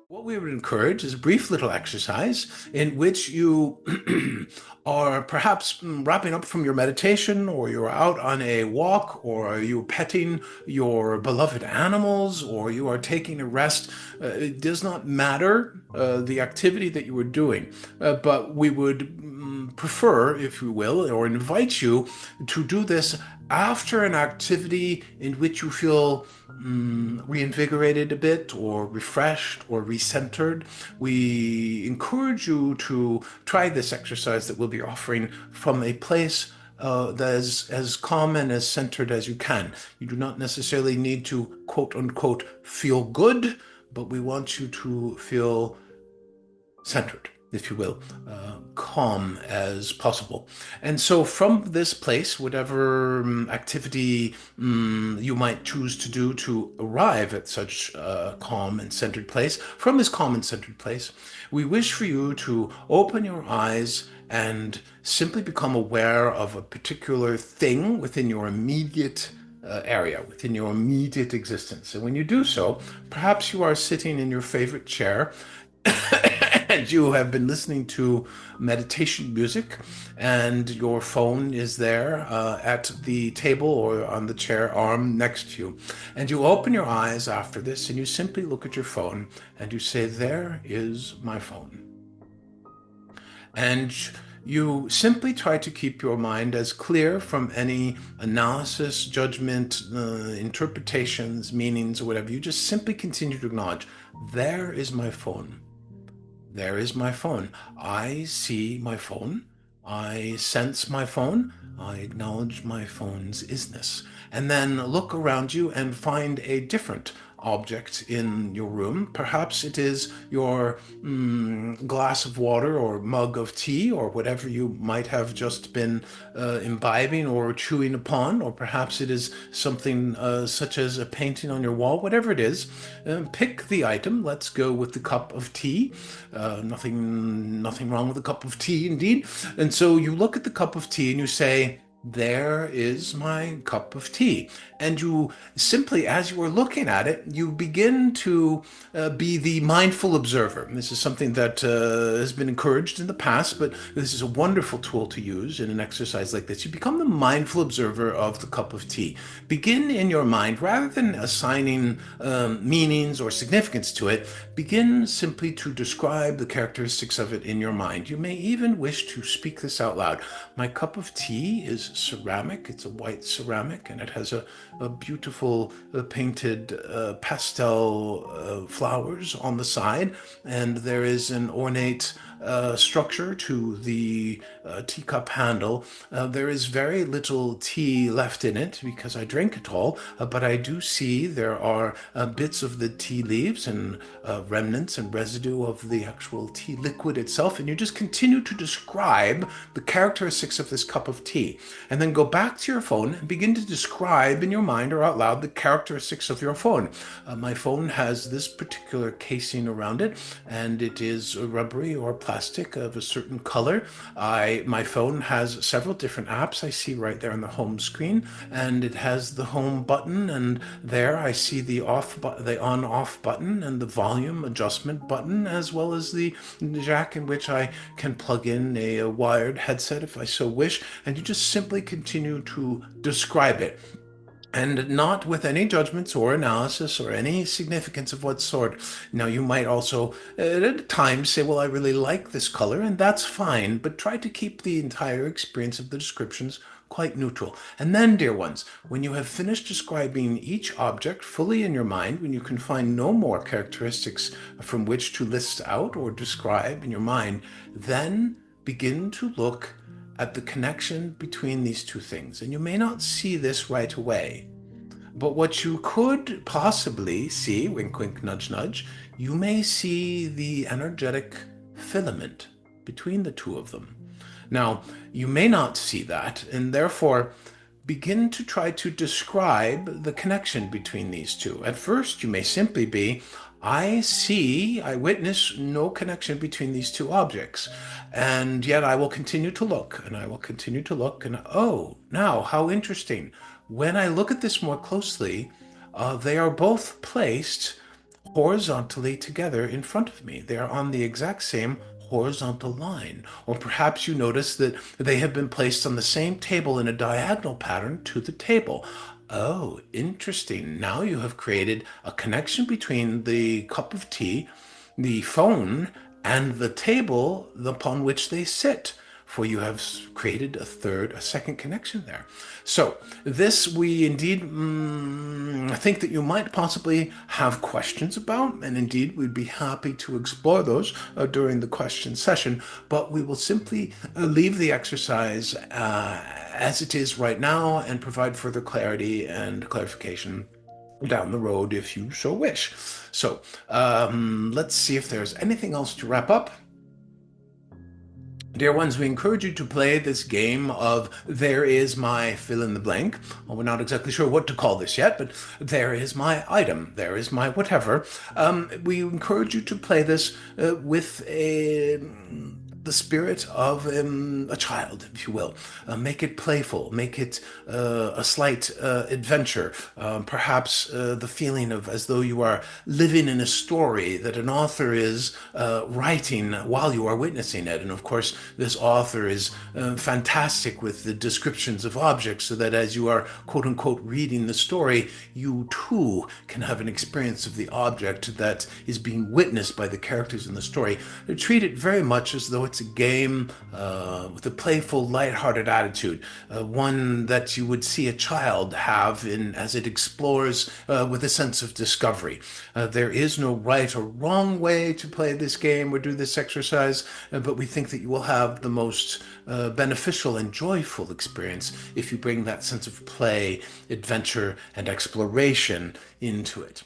What we would encourage is a brief little exercise in which you are perhaps wrapping up from your meditation, or you're out on a walk, or you're petting your beloved animals, or you are taking a rest. It does not matter the activity that you are doing, but we would prefer, if you will, or invite you to do this after an activity in which you feel reinvigorated a bit, or refreshed, or recentered. We encourage you to try this exercise that we'll be offering from a place that is as calm and as centered as you can. You do not necessarily need to quote unquote feel good, but we want you to feel centered, if you will, calm as possible. And so, from this place, whatever activity you might choose to do to arrive at such a calm and centered place, from this calm and centered place, we wish for you to open your eyes and simply become aware of a particular thing within your immediate area, within your immediate existence. And when you do so, perhaps you are sitting in your favorite chair and you have been listening to meditation music, and your phone is there at the table or on the chair arm next to you. And you open your eyes after this and you simply look at your phone and you say, "There is my phone." And you simply try to keep your mind as clear from any analysis, judgment, interpretations, meanings, or whatever. You just simply continue to acknowledge, "There is my phone. There is my phone. I see my phone. I sense my phone. I acknowledge my phone's isness." And then look around you and find a different object in your room. Perhaps it is your glass of water or mug of tea, or whatever you might have just been imbibing or chewing upon, or perhaps it is something such as a painting on your wall. Whatever it is, pick the item. Let's go with the cup of tea. Nothing wrong with a cup of tea, indeed. And so you look at the cup of tea and you say, "There is my cup of tea." And you simply, as you are looking at it, you begin to be the mindful observer. This is something that has been encouraged in the past, but this is a wonderful tool to use in an exercise like this. You become the mindful observer of the cup of tea. Begin in your mind, rather than assigning meanings or significance to it, begin simply to describe the characteristics of it in your mind. You may even wish to speak this out loud. "My cup of tea is ceramic. It's a white ceramic, and it has a beautiful painted pastel flowers on the side, and there is an ornate structure to the teacup handle. There is very little tea left in it because I drink it all, but I do see there are bits of the tea leaves and remnants and residue of the actual tea liquid itself." And you just continue to describe the characteristics of this cup of tea, and then go back to your phone and begin to describe in your mind or out loud the characteristics of your phone. "My phone has this particular casing around it, and it is rubbery or plastic of a certain color. My phone has several different apps I see right there on the home screen, and it has the home button, and there I see the on-off button and the volume adjustment button, as well as the jack in which I can plug in a wired headset if I so wish." And you just simply continue to describe it, and not with any judgments or analysis or any significance of what sort. Now, you might also at times say, "Well, I really like this color," and that's fine, but try to keep the entire experience of the descriptions quite neutral. And then, dear ones, when you have finished describing each object fully in your mind, when you can find no more characteristics from which to list out or describe in your mind, then begin to look at the connection between these two things. And you may not see this right away, but what you could possibly see, wink, wink, nudge, nudge, you may see the energetic filament between the two of them. Now, you may not see that, and therefore begin to try to describe the connection between these two. At first, you may simply be, I witness no connection between these two objects. And yet I will continue to look and I will continue to look. And oh, now how interesting. When I look at this more closely, they are both placed horizontally together in front of me. They are on the exact same horizontal line. Or perhaps you notice that they have been placed on the same table in a diagonal pattern to the table. Oh, interesting. Now you have created a connection between the cup of tea, the phone, and the table upon which they sit, for you have created a second connection there. So this we indeed think that you might possibly have questions about, and indeed we'd be happy to explore those during the question session, but we will simply leave the exercise as it is right now and provide further clarity and clarification down the road if you so wish. So let's see if there's anything else to wrap up. Dear ones, we encourage you to play this game of there is my fill in the blank. Well, we're not exactly sure what to call this yet, but there is my item, there is my whatever. We encourage you to play this with the spirit of a child, if you will. Make it playful, make it a slight adventure, perhaps the feeling of as though you are living in a story that an author is writing while you are witnessing it. And of course, this author is fantastic with the descriptions of objects so that as you are quote unquote reading the story, you too can have an experience of the object that is being witnessed by the characters in the story. They treat it very much as though it's a game with a playful, lighthearted attitude, one that you would see a child have as it explores with a sense of discovery. There is no right or wrong way to play this game or do this exercise, but we think that you will have the most beneficial and joyful experience if you bring that sense of play, adventure, and exploration into it.